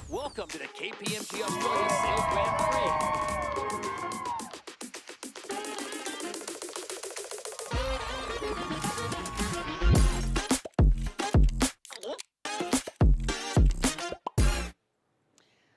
Welcome to the KPMG Australia Sail Grand Prix.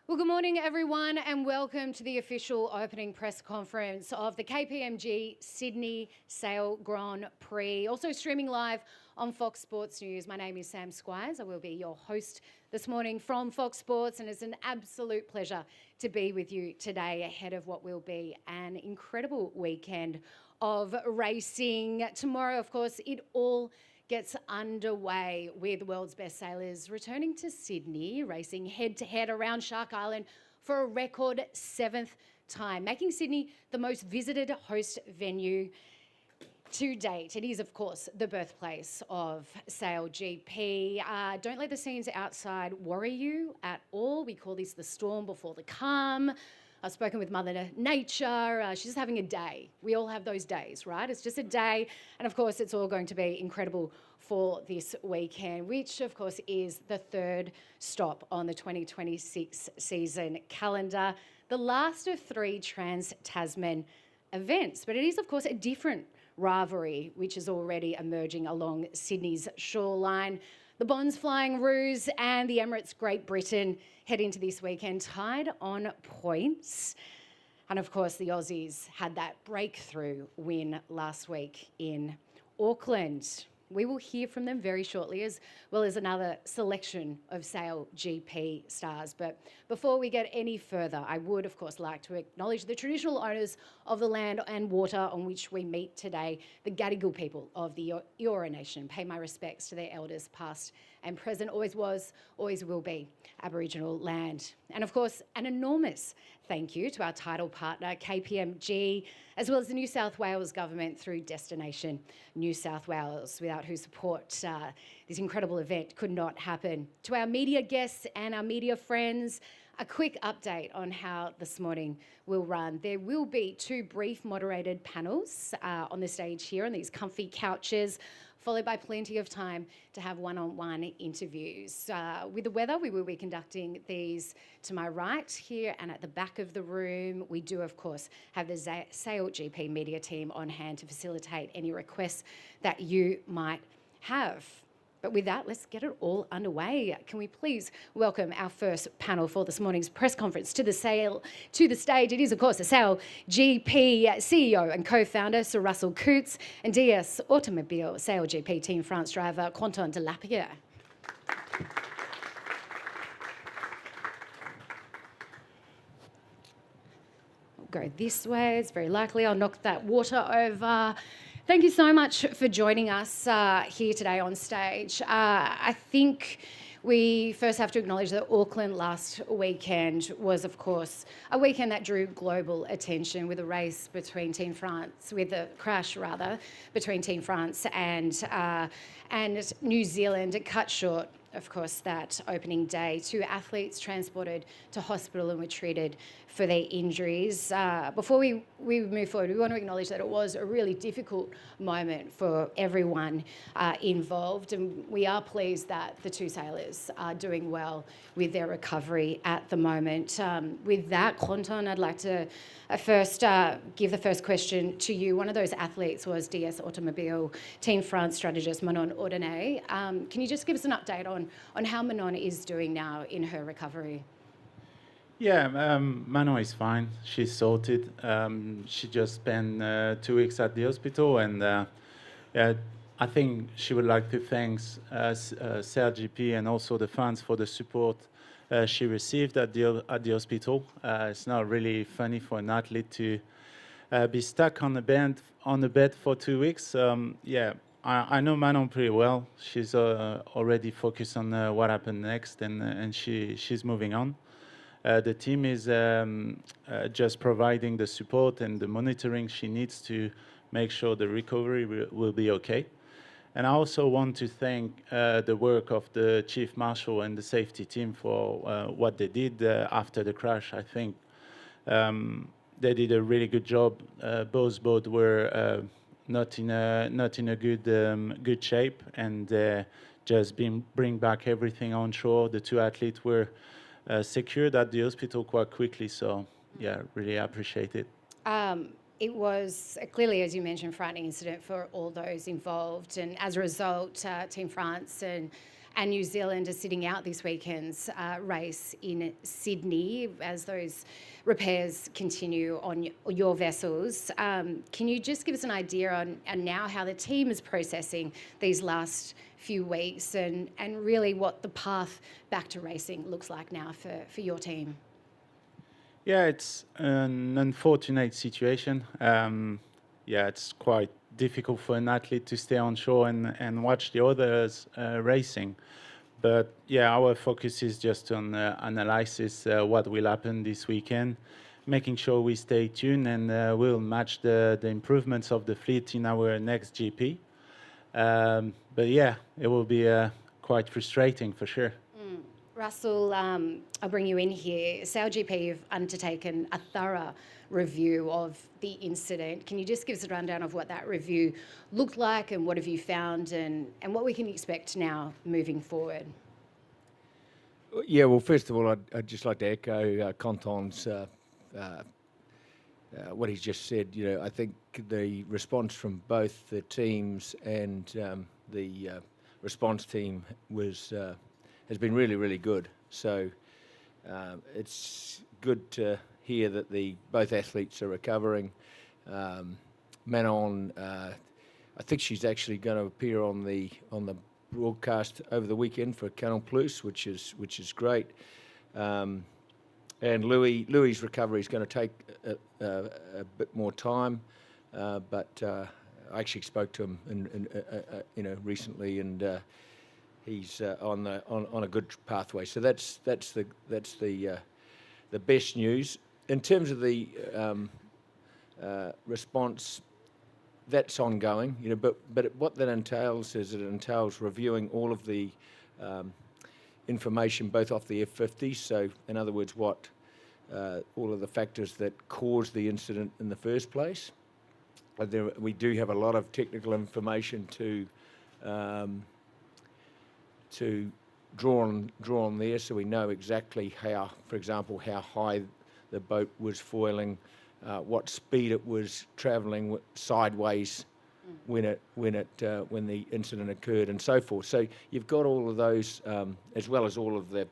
Well, good morning, everyone, and welcome to the official opening press conference of the KPMG Sydney Sail Grand Prix. Also streaming live on Fox Sports News. My name is Sam Squires. I will be your host this morning from Fox Sports, and it's an absolute pleasure to be with you today ahead of what will be an incredible weekend of racing. Tomorrow, of course, it all gets underway with the world's best sailors returning to Sydney, racing head-to-head around Shark Island for a record 7th time, making Sydney the most visited host venue to date. It is, of course, the birthplace of SailGP. Don't let the scenes outside worry you at all. We call this the storm before the calm. I've spoken with Mother Nature. She's just having a day. We all have those days, right? It's just a day. And of course, it's all going to be incredible for this weekend, which of course is the third stop on the 2026 season calendar, the last of 3 Trans-Tasman events. But it is, of course, a different rivalry which is already emerging along Sydney's shoreline. The Bonds Flying Roos and the Emirates Great Britain head into this weekend tied on points. And of course, the Aussies had that breakthrough win last week in Auckland. We will hear from them very shortly, as well as another selection of SailGP stars. But before we get any further, I would, of course, like to acknowledge the traditional owners of the land and water on which we meet today, the Gadigal people of the Eora Nation. Pay my respects to their elders, past and present, always was, always will be Aboriginal land. And of course, an enormous thank you to our title partner, KPMG, as well as the New South Wales Government through Destination New South Wales, without whose support this incredible event could not happen. To our media guests and our media friends, a quick update on how this morning will run. There will be 2 brief moderated panels on the stage here on these comfy couches, followed by plenty of time to have one-on-one interviews. With the weather, we will be conducting these to my right here and at the back of the room. We do, of course, have the SailGP media team on hand to facilitate any requests that you might have. But with that, let's get it all underway. Can we please welcome our first panel for this morning's press conference to the stage. It is, of course, the SailGP CEO and co-founder, Sir Russell Coutts, and DS Automobile SailGP Team France driver, Quentin Delapierre. I'll go this way. It's very likely I'll knock that water over. Thank you so much for joining us here today on stage. I think we first have to acknowledge that Auckland last weekend was, of course, a weekend that drew global attention with a race between Team France, with a crash rather, between Team France and New Zealand. It cut short, of course, that opening day. 2 athletes transported to hospital and were treated for their injuries. Before we move forward, we want to acknowledge that it was a really difficult moment for everyone involved, and we are pleased that the 2 sailors are doing well with their recovery at the moment. With that, Quentin, I'd like to first give the first question to you. One of those athletes was DS Automobile Team France strategist Manon Ordonez. Can you just give us an update on how Manon is doing now in her recovery? Yeah, Manon is fine. She's sorted. She just spent 2 weeks at the hospital, and I think she would like to thank SailGP and also the fans for the support she received at the hospital. It's not really funny for an athlete to be stuck on the bed for 2 weeks. I know Manon pretty well. She's already focused on what happened next, and she's moving on. The team is just providing the support and the monitoring she needs to make sure the recovery will be okay. And I also want to thank the work of the Chief Marshal and the safety team for what they did after the crash. I think they did a really good job. Both boats were not in a good shape, and just bring back everything on shore. The 2 athletes were secured at the hospital quite quickly. So yeah, really appreciate it. It was clearly, as you mentioned, frightening incident for all those involved, and as a result, Team France and New Zealand are sitting out this weekend's race in Sydney as those repairs continue on your vessels. Can you just give us an idea on now how the team is processing these last few weeks and really what the path back to racing looks like now for your team? Yeah, it's an unfortunate situation. Yeah, it's quite difficult for an athlete to stay on shore and watch the others racing. But yeah, our focus is just on analysis what will happen this weekend, making sure we stay tuned, and we'll match the improvements of the fleet in our next GP. But yeah, it will be quite frustrating for sure. Russell, I'll bring you in here. SailGP have undertaken a thorough review of the incident. Can you just give us a rundown of what that review looked like and what have you found and what we can expect now moving forward? Yeah, well, first of all, I'd just like to echo Quentin's what he's just said. You know, I think the response from both the teams and the response team has been really, really good. So it's good to hear that both athletes are recovering. Manon, I think she's actually going to appear on the broadcast over the weekend for Canal Plus, which is great. And Louis' recovery is going to take a bit more time, but I actually spoke to him recently, and he's on a good pathway. So that's the best news in terms of the response. That's ongoing, but what that entails is it entails reviewing all of the information both off the F-50s. So in other words, what all of the factors that caused the incident in the first place. We do have a lot of technical information to draw on there, so we know exactly how, for example, how high the boat was foiling, what speed it was travelling sideways when the incident occurred, and so forth. So you've got all of those, as well as all of the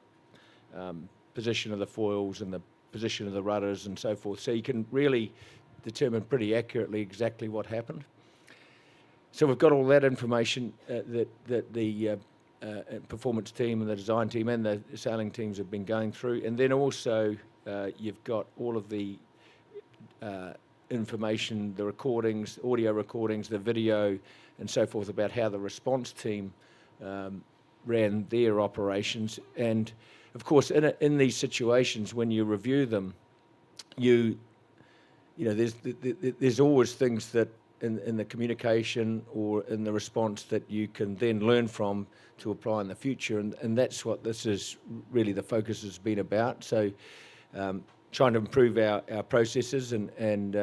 position of the foils and the position of the rudders and so forth. So you can really determine pretty accurately exactly what happened. So we've got all that information that the performance team and the design team and the sailing teams have been going through, and then also you've got all of the information, the recordings, audio recordings, the video, and so forth about how the response team ran their operations. And of course, in these situations, when you review them, there's always things that in the communication or in the response that you can then learn from to apply in the future, and that's what this is really the focus has been about. So trying to improve our processes, and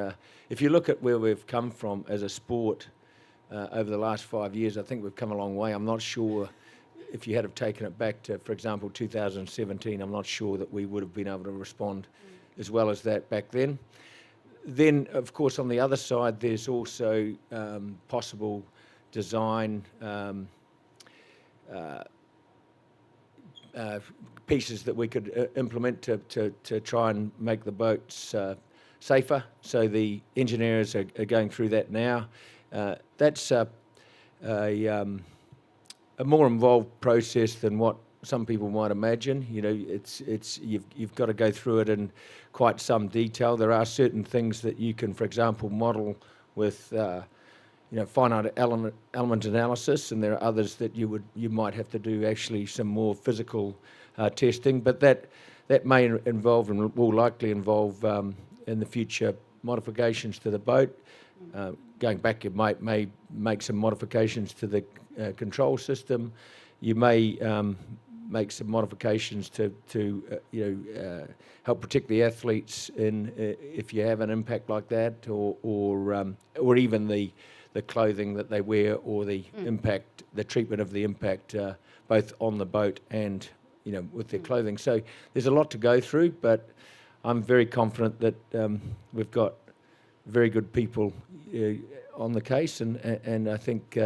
if you look at where we've come from as a sport over the last 5 years, I think we've come a long way. I'm not sure if you had have taken it back to, for example, 2017, I'm not sure that we would have been able to respond as well as that back then. Then, of course, on the other side, there's also possible design pieces that we could implement to try and make the boats safer. So the engineers are going through that now. That's a more involved process than what some people might imagine. You've got to go through it in quite some detail. There are certain things that you can, for example, model with finite element analysis, and there are others that you might have to do actually some more physical testing. But that may involve and will likely involve in the future modifications to the boat. Going back, you may make some modifications to the control system. You may make some modifications to help protect the athletes if you have an impact like that, or even the clothing that they wear, or the impact, the treatment of the impact, both on the boat and with their clothing. So there's a lot to go through, but I'm very confident that we've got very good people on the case, and I think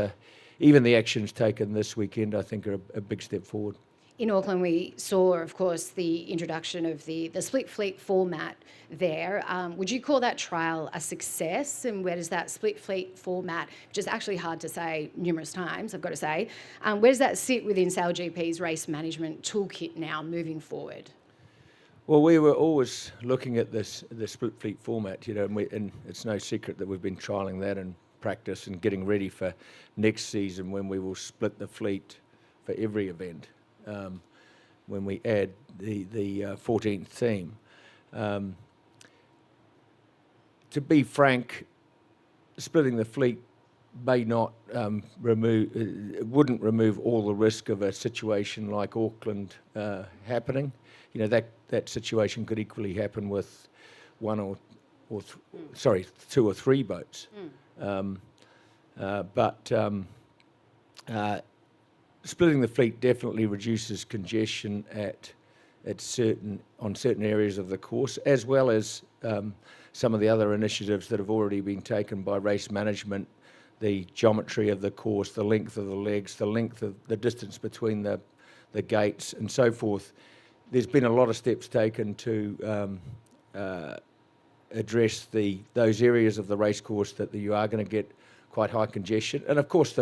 even the actions taken this weekend, I think, are a big step forward. In Auckland, we saw, of course, the introduction of the split fleet format there. Would you call that trial a success? And where does that split fleet format, which is actually hard to say numerous times, I've got to say, where does that sit within SailGP's race management toolkit now moving forward? Well, we were always looking at the split fleet format, and it's no secret that we've been trialling that in practice and getting ready for next season when we will split the fleet for every event. When we add the 14th theme. To be frank, splitting the fleet may not wouldn't remove all the risk of a situation like Auckland happening. That situation could equally happen with two or three boats. Splitting the fleet definitely reduces congestion on certain areas of the course, as well as some of the other initiatives that have already been taken by race management, the geometry of the course, the length of the legs, the distance between the gates, and so forth. There's been a lot of steps taken to address those areas of the race course that you are going to get quite high congestion, and of course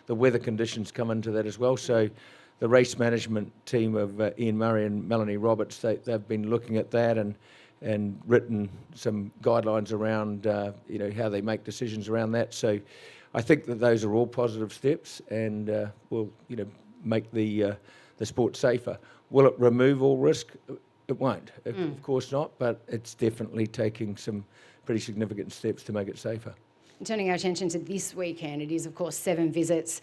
the weather conditions come into that as well. So the race management team of Ian Murray and Melanie Roberts, they've been looking at that and written some guidelines around how they make decisions around that. So I think that those are all positive steps and will make the sport safer. Will it remove all risk? It won't, of course not, but it's definitely taking some pretty significant steps to make it safer. Turning our attention to this weekend, it is, of course, 7 visits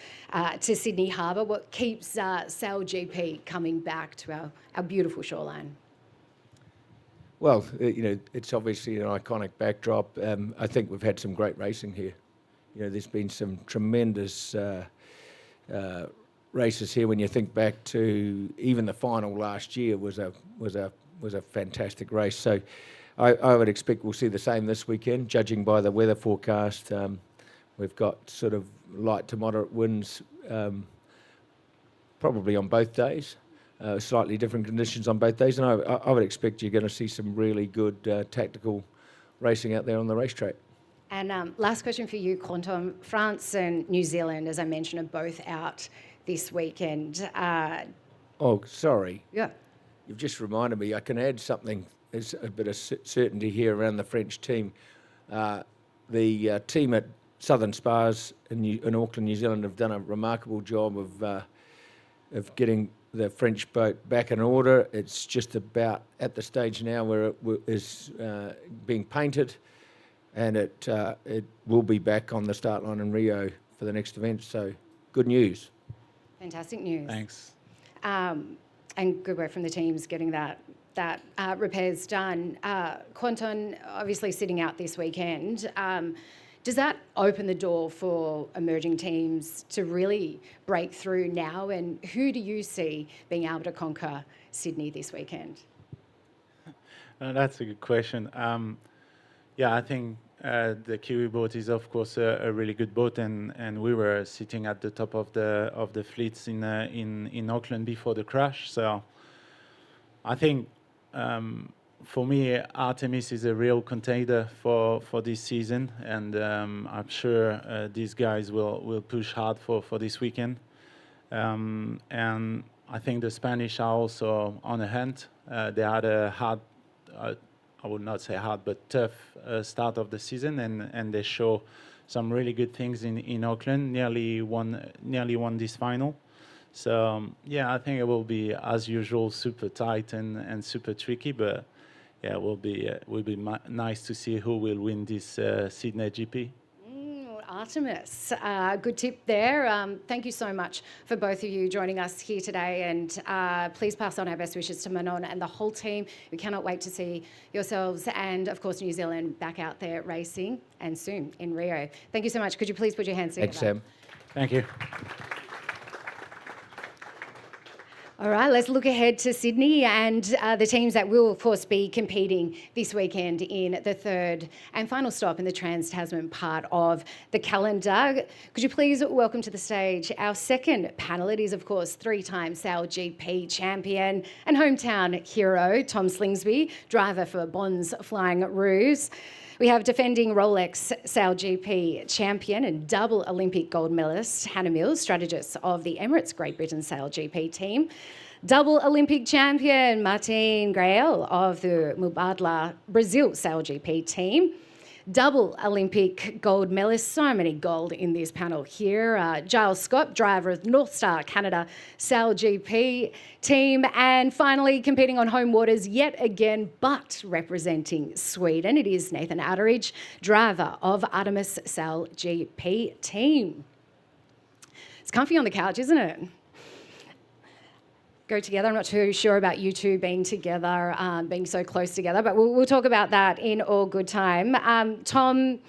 to Sydney Harbour. What keeps SailGP coming back to our beautiful shoreline? Well, it's obviously an iconic backdrop. I think we've had some great racing here. There's been some tremendous races here. When you think back to even the final last year was a fantastic race. So I would expect we'll see the same this weekend, judging by the weather forecast. We've got sort of light to moderate winds probably on both days, slightly different conditions on both days, and I would expect you're going to see some really good tactical racing out there on the racetrack. And last question for you, Quantum. France and New Zealand, as I mentioned, are both out this weekend. Oh, sorry. Yeah. You've just reminded me. I can add something. There's a bit of certainty here around the French team. The team at Southern Spas in Auckland, New Zealand, have done a remarkable job of getting the French boat back in order. It's just about at the stage now where it is being painted, and it will be back on the start line in Rio for the next event. So, good news. Fantastic news. Thanks. And good work from the teams getting that repairs done. Quanton, obviously sitting out this weekend. Does that open the door for emerging teams to really break through now? And who do you see being able to conquer Sydney this weekend? That's a good question. I think the Kiwi boat is, of course, a really good boat, and we were sitting at the top of the fleets in Auckland before the crash. So I think for me, Artemis is a real contender for this season, and I'm sure these guys will push hard for this weekend. And I think the Spanish are also on a hunt. They had a hard, I would not say hard, but tough start of the season, and they show some really good things in Auckland. Nearly won this final. So I think it will be, as usual, super tight and super tricky. But it will be nice to see who will win this Sydney GP. Artemis, good tip there. Thank you so much for both of you joining us here today, and please pass on our best wishes to Manon and the whole team. We cannot wait to see yourselves and, of course, New Zealand back out there racing, and soon in Rio. Thank you so much. Could you please put your hands together? Thanks, Sam. Thank you. All right, let's look ahead to Sydney and the teams that will, of course, be competing this weekend in the third and final stop in the Trans-Tasman part of the calendar. Could you please welcome to the stage our second panel? It is, of course, three-time SailGP champion and hometown hero, Tom Slingsby, driver for Bonds Flying Roos. We have defending Rolex SailGP champion and double Olympic gold medalist Hannah Mills, strategist of the Emirates Great Britain SailGP team. Double Olympic champion Martin Grael of the Mubadala Brazil SailGP team. Double Olympic gold medalist, so many gold in this panel here. Giles Scott, driver of North Star Canada SailGP team. And finally, competing on home waters yet again, but representing Sweden, it is Nathan Atteridge, driver of Artemis SailGP team. It's comfy on the couch, isn't it? Go together. I'm not too sure about you two being together, being so close together, but we'll talk about that in all good time. Tom,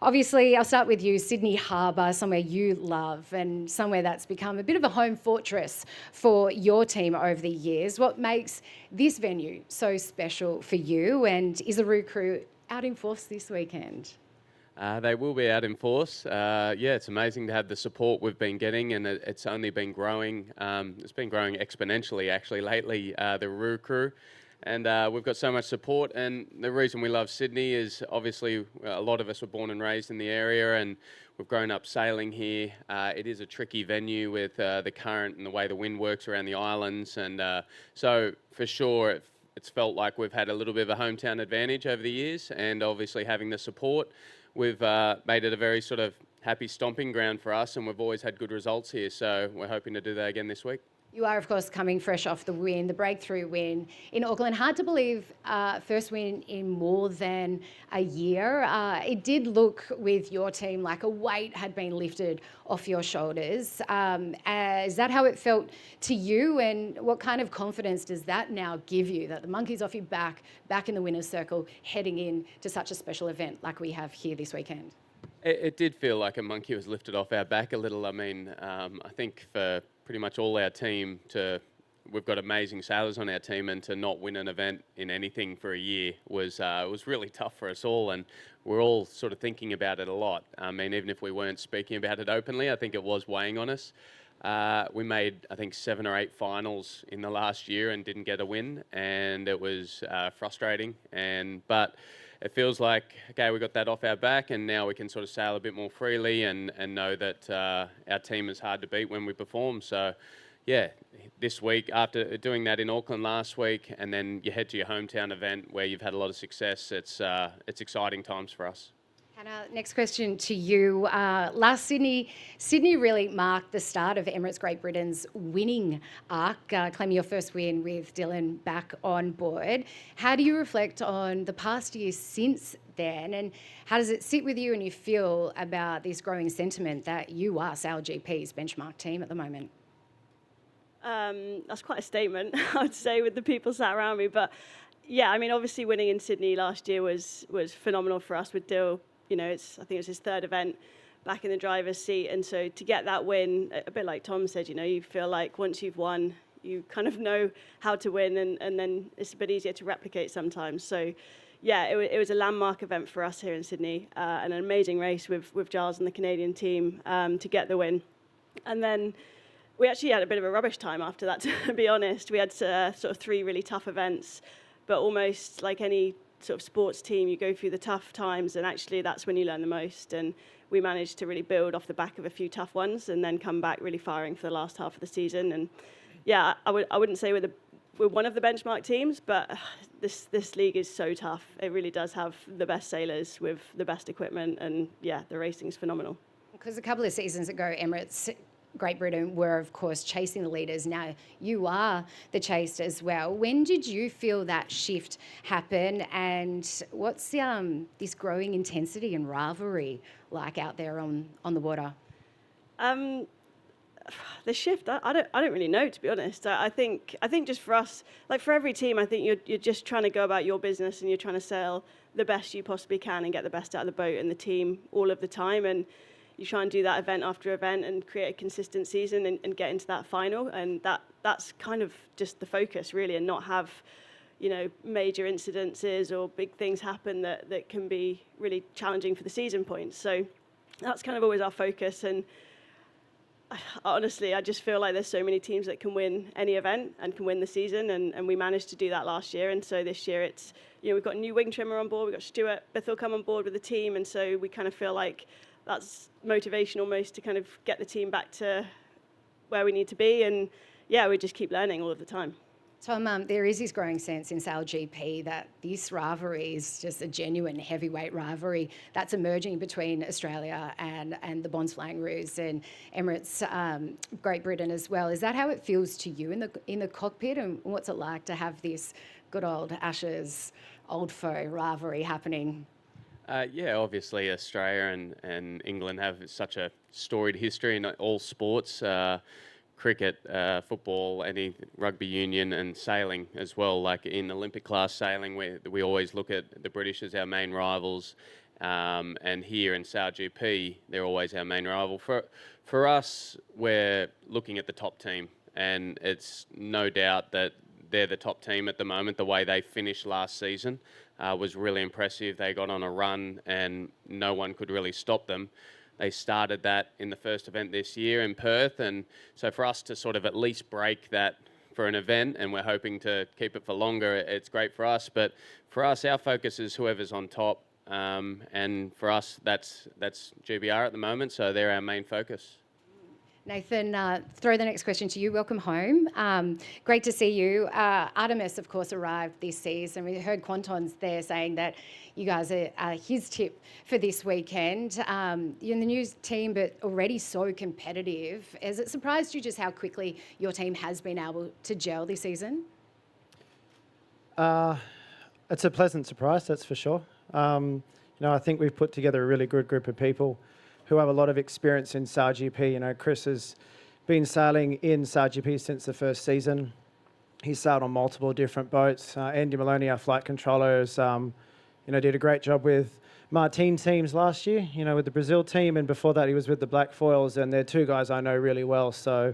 obviously, I'll start with you. Sydney Harbour, somewhere you love and somewhere that's become a bit of a home fortress for your team over the years. What makes this venue so special for you, and is the Roo crew out in force this weekend? They will be out in force. Yeah, it's amazing to have the support we've been getting, and it's only been growing. It's been growing exponentially, actually, lately, the Roo crew. And we've got so much support. And the reason we love Sydney is obviously a lot of us were born and raised in the area, and we've grown up sailing here. It is a tricky venue with the current and the way the wind works around the islands. And so for sure, it's felt like we've had a little bit of a hometown advantage over the years, and obviously having the support. We've made it a very sort of happy stomping ground for us, and we've always had good results here. So we're hoping to do that again this week. You are, of course, coming fresh off the win, the breakthrough win in Auckland. Hard to believe, first win in more than a year. It did look with your team like a weight had been lifted off your shoulders. Is that how it felt to you? And what kind of confidence does that now give you, that the monkey's off your back in the winner's circle, heading in to such a special event like we have here this weekend? It did feel like a monkey was lifted off our back a little. I mean, I think for pretty much all our team we've got amazing sailors on our team, and to not win an event in anything for a year was really tough for us all, and we're all sort of thinking about it a lot. I mean, even if we weren't speaking about it openly, I think it was weighing on us. We made, I think, 7 or 8 finals in the last year and didn't get a win, and it was frustrating. But it feels like, okay, we got that off our back, and now we can sort of sail a bit more freely and know that our team is hard to beat when we perform. So, yeah, this week, after doing that in Auckland last week, and then you head to your hometown event where you've had a lot of success, it's exciting times for us. Hannah, next question to you. Last Sydney really marked the start of Emirates Great Britain's winning arc, claiming your first win with Dylan back on board. How do you reflect on the past years since then, and how does it sit with you and you feel about this growing sentiment that you are SailGP's benchmark team at the moment? That's quite a statement, I would say, with the people sat around me. But yeah, I mean, obviously winning in Sydney last year was phenomenal for us with Dill. You know, I think it was his third event back in the driver's seat. And so to get that win, a bit like Tom said, you know, you feel like once you've won, you kind of know how to win, and then it's a bit easier to replicate sometimes. So yeah, it was a landmark event for us here in Sydney, and an amazing race with Giles and the Canadian team to get the win. And then we actually had a bit of a rubbish time after that, to be honest. We had sort of 3 really tough events, but almost like any sort of sports team, you go through the tough times, and actually that's when you learn the most. And we managed to really build off the back of a few tough ones, and then come back really firing for the last half of the season. And yeah, I wouldn't say we're one of the benchmark teams, but this league is so tough. It really does have the best sailors with the best equipment, and yeah, the racing is phenomenal. Because a couple of seasons ago, Emirates Great Britain were, of course, chasing the leaders. Now you are the chased as well. When did you feel that shift happen, and what's this growing intensity and rivalry like out there on the water? The shift, I don't really know, to be honest. I think just for us, like for every team, I think you're just trying to go about your business, and you're trying to sail the best you possibly can and get the best out of the boat and the team all of the time. And you try and do that event after event and create a consistent season and get into that final. And that's kind of just the focus, really, and not have, major incidences or big things happen that can be really challenging for the season points. So that's kind of always our focus. And honestly, I just feel like there's so many teams that can win any event and can win the season, and we managed to do that last year. And so this year it's, we've got a new wing trimmer on board, we've got Stuart Bithell come on board with the team, and so we kind of feel like that's motivation almost to kind of get the team back to where we need to be. And yeah, we just keep learning all of the time. Tom, there is this growing sense in SailGP that this rivalry is just a genuine heavyweight rivalry that's emerging between Australia and the Bonds Flying Roos and Emirates, Great Britain as well. Is that how it feels to you in the cockpit, and what's it like to have this good old Ashes old foe rivalry happening? Yeah, obviously Australia and England have such a storied history in all sports. Cricket, football, any rugby union, and sailing as well. Like in Olympic class sailing, we always look at the British as our main rivals, and here in SailGP, they're always our main rival. For us, we're looking at the top team, and it's no doubt that they're the top team at the moment. The way they finished last season was really impressive. They got on a run, and no one could really stop them. They started that in the first event this year in Perth, and so for us to sort of at least break that for an event, and we're hoping to keep it for longer, it's great for us. But for us, our focus is whoever's on top, and for us, that's GBR at the moment, so they're our main focus. Nathan, throw the next question to you. Welcome home. Great to see you. Artemis, of course, arrived this season. We heard Quanton's there saying that you guys are his tip for this weekend. You're in the new team, but already so competitive. Has it surprised you just how quickly your team has been able to gel this season? It's a pleasant surprise, that's for sure. I think we've put together a really good group of people who have a lot of experience in SailGP. Chris has been sailing in SailGP since the first season. He's sailed on multiple different boats. Andy Maloney, our flight controller, did a great job with Martin teams last year, with the Brazil team, and before that he was with the Black Foils, and they're two guys I know really well. So,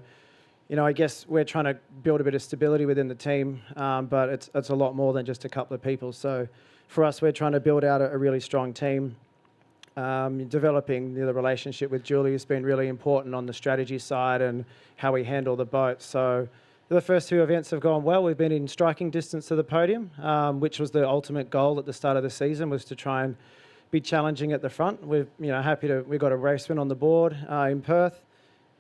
I guess we're trying to build a bit of stability within the team, but it's a lot more than just a couple of people. So for us, we're trying to build out a really strong team. Developing the relationship with Julie has been really important on the strategy side and how we handle the boat. So the first two events have gone well. We've been in striking distance to the podium, which was the ultimate goal at the start of the season, was to try and be challenging at the front. We're we got a race win on the board in Perth,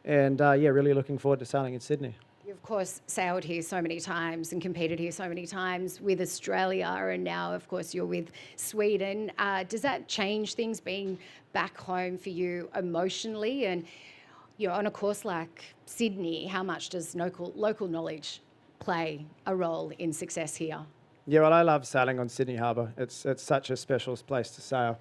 and really looking forward to sailing in Sydney. You, of course, sailed here so many times and competed here so many times with Australia, and now, of course, you're with Sweden. Does that change things being back home for you emotionally? And on a course like Sydney, how much does local knowledge play a role in success here? Yeah, well, I love sailing on Sydney Harbour. It's such a special place to sail.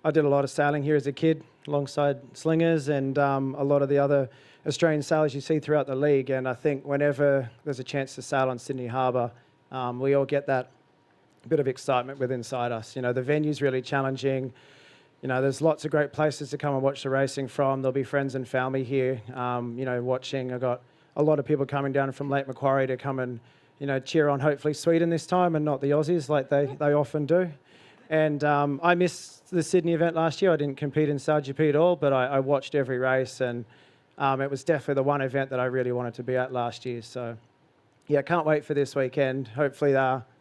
I did a lot of sailing here as a kid alongside slingers and a lot of the other Australian sailors you see throughout the league, and I think whenever there's a chance to sail on Sydney Harbour, we all get that bit of excitement within inside us. The venue's really challenging. There's lots of great places to come and watch the racing from. There'll be friends and family here, watching. I've got a lot of people coming down from Lake Macquarie to come and, cheer on hopefully Sweden this time and not the Aussies like they often do. And I missed the Sydney event last year. I didn't compete in SailGP at all, but I watched every race, and it was definitely the one event that I really wanted to be at last year. So, yeah, can't wait for this weekend. Hopefully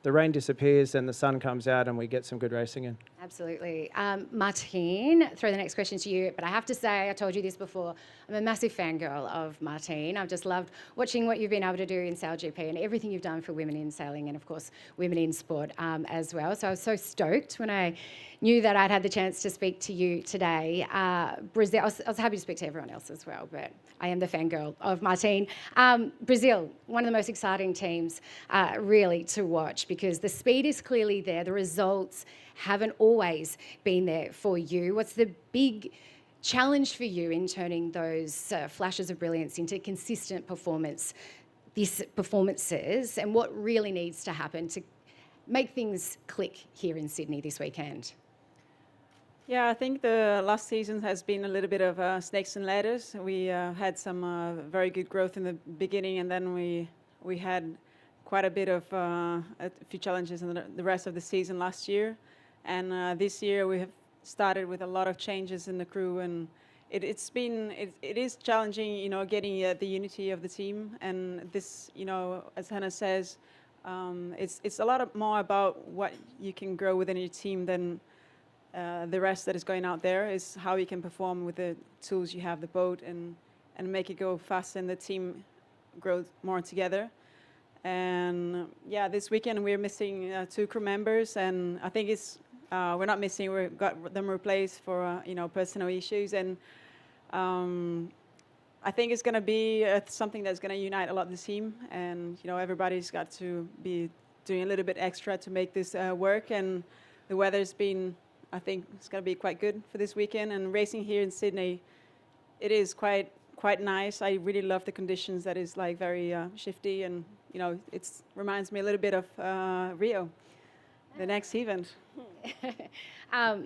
the rain disappears and the sun comes out and we get some good racing in. Absolutely. Martine, throw the next question to you. But I have to say, I told you this before, I'm a massive fangirl of Martine. I've just loved watching what you've been able to do in SailGP and everything you've done for women in sailing and, of course, women in sport as well. So I was so stoked when I knew that I'd had the chance to speak to you today. Brazil, I was happy to speak to everyone else as well, but I am the fangirl of Martine. Brazil, one of the most exciting teams really to watch, because the speed is clearly there. The results haven't always been there for you. What's the big challenge for you in turning those flashes of brilliance into consistent performances, and what really needs to happen to make things click here in Sydney this weekend? Yeah, I think the last season has been a little bit of snakes and ladders. We had some very good growth in the beginning, and then we had quite a bit of a few challenges in the rest of the season last year. And this year we have started with a lot of changes in the crew, and it is challenging, getting the unity of the team. And this, as Hannah says, it's a lot more about what you can grow within your team than the rest that is going out there. Is how you can perform with the tools you have, the boat, and make it go fast, and the team grow more together. And yeah, this weekend we're missing 2 crew members, and I think it's we're not missing. We've got them replaced for personal issues, and I think it's going to be something that's going to unite a lot of the team, and everybody's got to be doing a little bit extra to make this work. And the weather's been, I think it's going to be quite good for this weekend. And racing here in Sydney, it is quite nice. I really love the conditions. That is like very shifty, and it reminds me a little bit of Rio, the next event.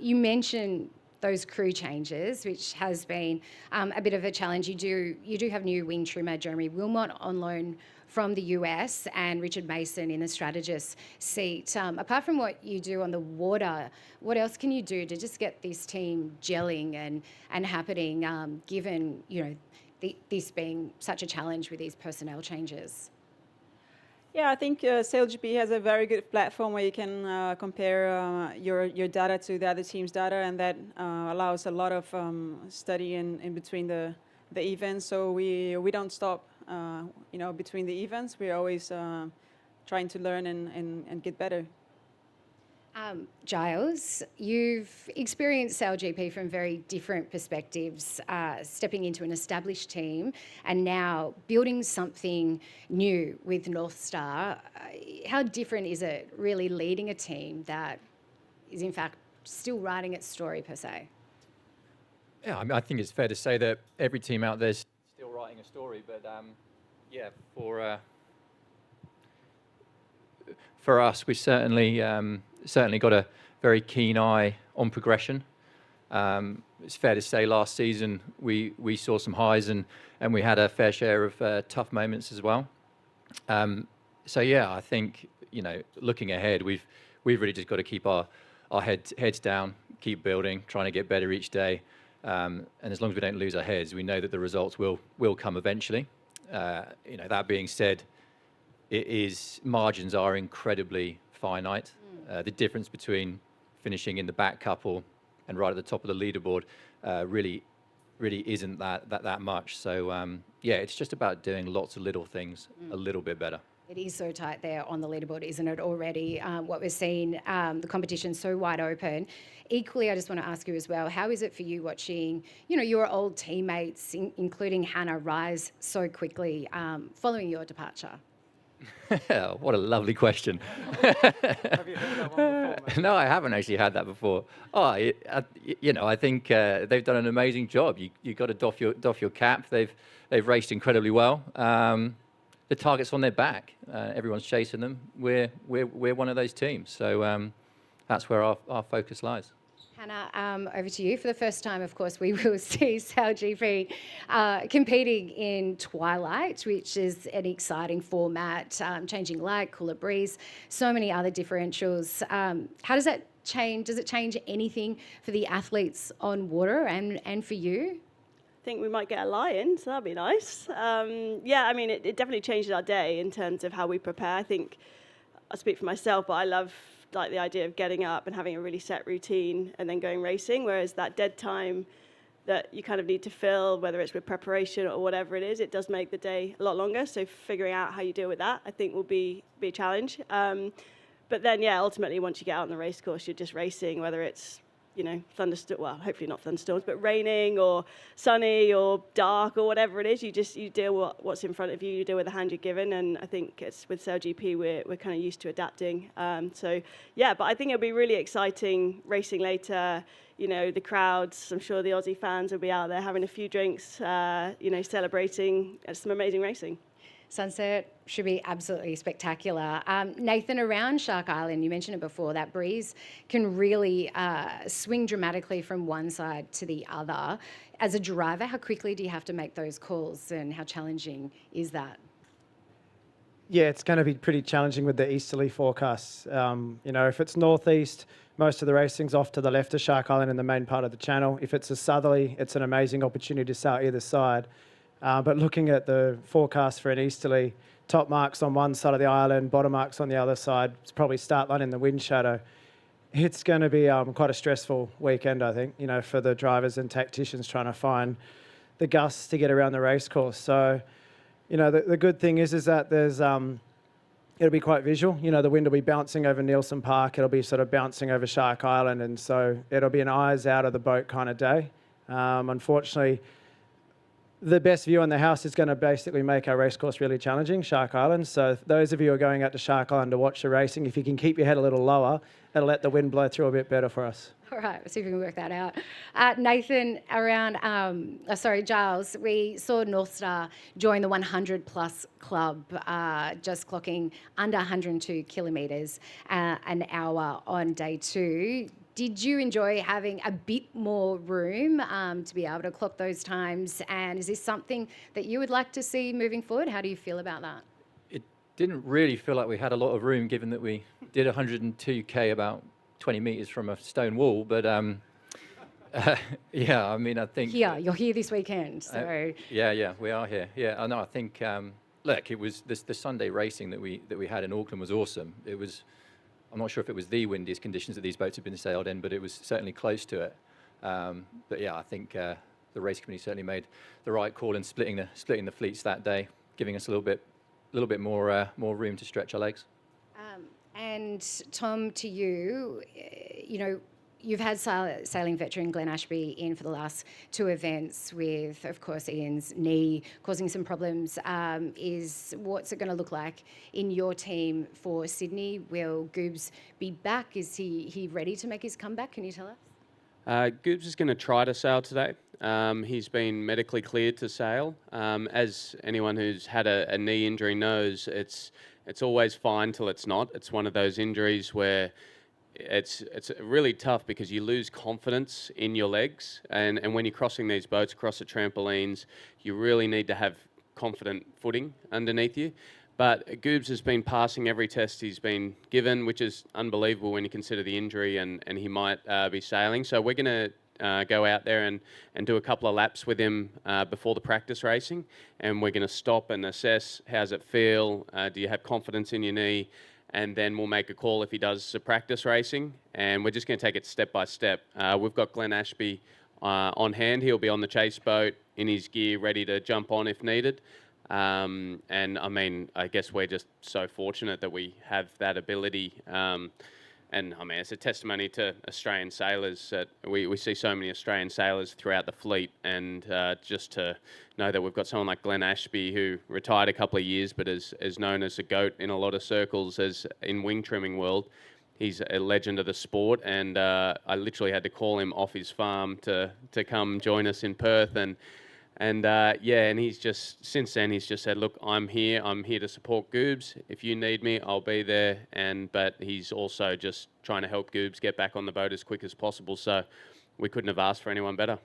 You mentioned those crew changes, which has been a bit of a challenge. You do have new wing trimmer Jeremy Wilmot on loan from the US and Richard Mason in the strategist seat. Apart from what you do on the water, what else can you do to just get this team gelling and happening, given this being such a challenge with these personnel changes? Yeah, I think SailGP has a very good platform where you can compare your data to the other team's data, and that allows a lot of study in between the events. So we don't stop, between the events. We're always trying to learn and get better. Giles, you've experienced SailGP from very different perspectives, stepping into an established team and now building something new with North Star. How different is it really leading a team that is in fact still writing its story per se? Yeah, I think it's fair to say that every team out there is still writing a story, but for us, we certainly got a very keen eye on progression. It's fair to say last season we saw some highs and we had a fair share of tough moments as well. I think looking ahead, we've really just got to keep our heads down, keep building, trying to get better each day. And as long as we don't lose our heads, we know that the results will come eventually. That being said, margins are incredibly finite. The difference between finishing in the back couple and right at the top of the leaderboard really isn't that much. So it's just about doing lots of little things a little bit better. It is so tight there on the leaderboard, isn't it, already? What we're seeing, the competition's so wide open. Equally, I just want to ask you as well, how is it for you watching, your old teammates, including Hannah, rise so quickly following your departure? What a lovely question. Have you heard that one before? No, I haven't actually had that before. I think they've done an amazing job. You got to doff your cap. They've raced incredibly well. The target's on their back. Everyone's chasing them. We're one of those teams. So that's where our focus lies. Hannah, over to you. For the first time, of course, we will see SailGP competing in Twilight, which is an exciting format, changing light, cooler breeze, so many other differentials. How does that change? Does it change anything for the athletes on water and for you? I think we might get a lion, so that'd be nice. It definitely changes our day in terms of how we prepare. I think I speak for myself, but I love the idea of getting up and having a really set routine and then going racing, whereas that dead time that you kind of need to fill, whether it's with preparation or whatever it is, it does make the day a lot longer. So figuring out how you deal with that, I think, will be a challenge. But then, ultimately, once you get out on the race course, you're just racing, whether it's thunderstorm, well, hopefully not thunderstorms, but raining or sunny or dark or whatever it is, you deal with what's in front of you, you deal with the hand you're given. And I think it's with SailGP, we're kind of used to adapting. But I think it'll be really exciting racing later. The crowds, I'm sure the Aussie fans will be out there having a few drinks, celebrating some amazing racing. Sunset should be absolutely spectacular. Nathan, around Shark Island, you mentioned it before, that breeze can really swing dramatically from one side to the other. As a driver, how quickly do you have to make those calls, and how challenging is that? Yeah, it's going to be pretty challenging with the easterly forecasts. If it's northeast, most of the racing's off to the left of Shark Island in the main part of the channel. If it's a southerly, it's an amazing opportunity to sail either side. But looking at the forecast for an easterly, top marks on one side of the island, bottom marks on the other side, it's probably start line in the wind shadow. It's going to be quite a stressful weekend, I think, for the drivers and tacticians trying to find the gusts to get around the race course. So, the good thing is that there's it'll be quite visual. The wind will be bouncing over Nielsen Park. It'll be sort of bouncing over Shark Island, and so it'll be an eyes out of the boat kind of day. Unfortunately, the best view on the house is going to basically make our race course really challenging, Shark Island. So those of you who are going out to Shark Island to watch the racing, if you can keep your head a little lower, it'll let the wind blow through a bit better for us. All right, we'll see if we can work that out. Nathan, Giles, we saw North Star join the 100-plus club, just clocking under 102 kilometres an hour on day 2. Did you enjoy having a bit more room to be able to clock those times? And is this something that you would like to see moving forward? How do you feel about that? It didn't really feel like we had a lot of room, given that we did 102k about 20 metres from a stone wall. But yeah, I mean, I think you're here this weekend, so yeah, we are here. Yeah, I know. I think look, it was the Sunday racing that we had in Auckland was awesome. It was. I'm not sure if it was the windiest conditions that these boats have been sailed in, but it was certainly close to it. But yeah, I think the race committee certainly made the right call in splitting the fleets that day, giving us a little bit more room to stretch our legs. And Tom, to you, you've had sailing veteran Glenn Ashby in for the last 2 events with, of course, Ian's knee causing some problems. What's it going to look like in your team for Sydney? Will Goobs be back? Is he ready to make his comeback? Can you tell us? Goobs is going to try to sail today. He's been medically cleared to sail. As anyone who's had a knee injury knows, it's always fine till it's not. It's one of those injuries where it's really tough because you lose confidence in your legs, and when you're crossing these boats across the trampolines, you really need to have confident footing underneath you. But Goobs has been passing every test he's been given, which is unbelievable when you consider the injury, and he might be sailing. So we're going to go out there and do a couple of laps with him before the practice racing, and we're going to stop and assess, how's it feel, do you have confidence in your knee, and then we'll make a call if he does practice racing, and we're just going to take it step by step. We've got Glenn Ashby on hand. He'll be on the chase boat in his gear, ready to jump on if needed. And I mean, I guess we're just so fortunate that we have that ability. And I mean, it's a testimony to Australian sailors that we see so many Australian sailors throughout the fleet, and just to know that we've got someone like Glenn Ashby, who retired a couple of years but is known as a GOAT in a lot of circles as in wing trimming world. He's a legend of the sport, and I literally had to call him off his farm to come join us in Perth, and he's just, since then, he's just said, look, I'm here to support Goobs. If you need me, I'll be there. But he's also just trying to help Goobs get back on the boat as quick as possible. So we couldn't have asked for anyone better.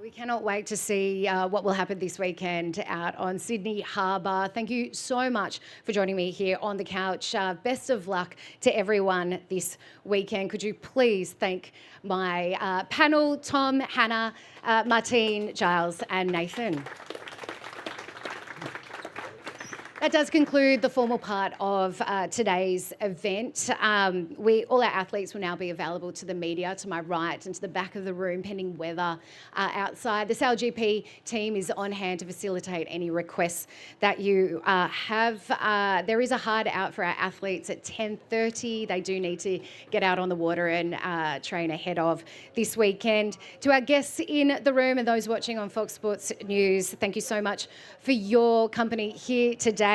We cannot wait to see what will happen this weekend out on Sydney Harbour. Thank you so much for joining me here on the couch. Best of luck to everyone this weekend. Could you please thank my panel, Tom, Hannah, Martine, Giles and Nathan. That does conclude the formal part of today's event. All our athletes will now be available to the media to my right and to the back of the room, pending weather outside. The SailGP team is on hand to facilitate any requests that you have. There is a hard out for our athletes at 10:30. They do need to get out on the water and train ahead of this weekend. To our guests in the room and those watching on Fox Sports News, thank you so much for your company here today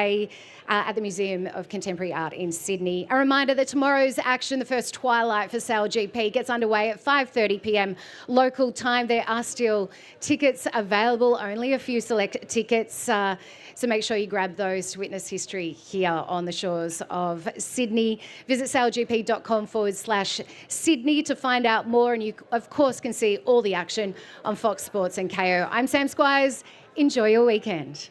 at the Museum of Contemporary Art in Sydney. A reminder that tomorrow's action, the first twilight for SailGP, gets underway at 5:30 p.m. local time. There are still tickets available, only a few select tickets. So make sure you grab those to witness history here on the shores of Sydney. Visit sailgp.com/Sydney to find out more. And you, of course, can see all the action on Fox Sports and KO. I'm Sam Squires. Enjoy your weekend.